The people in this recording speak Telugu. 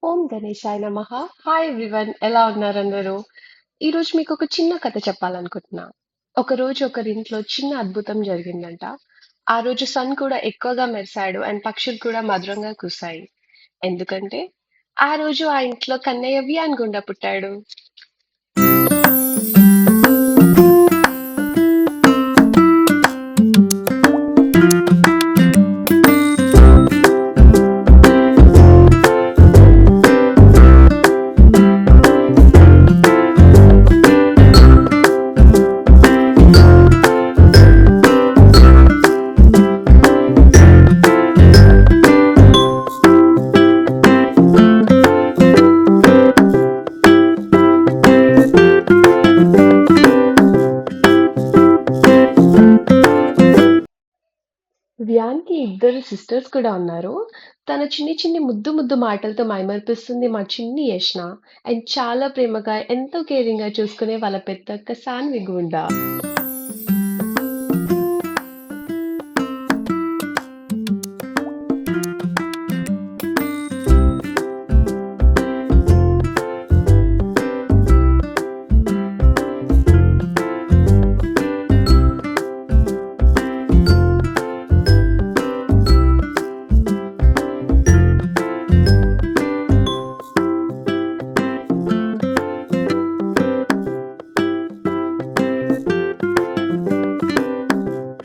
ఓం గణేశాయ నమః. Hi everyone. ఎలా ఉన్నారందరూ? ఈరోజు మీకొక చిన్న కథ చెప్పాలనుకుంటున్నా. ఒకరోజు ఒకరింట్లో చిన్న అద్భుతం జరిగిందంట. ఆ రోజు సన్ కూడా ఎక్కువగా మెరిసాడు అండ్ పక్షులు కూడా మధురంగా కూశాయి. ఎందుకంటే, ఆ రోజు ఆ ఇంట్లో కన్నయ్య వియాన్ గుండా పుట్టాడు. వ్యాన్‌కి ఇద్దరు సిస్టర్స్ కూడా ఉన్నారు. తన చిన్ని చిన్ని ముద్దు ముద్దు మాటలతో మైమరిపిస్తుంది మా చిన్ని యష్న. అండ్ చాలా ప్రేమగా, ఎంతో కేరింగ్‌గా చూసుకునే వాళ్ళ పెద్దక్క సాన్వి గూండా.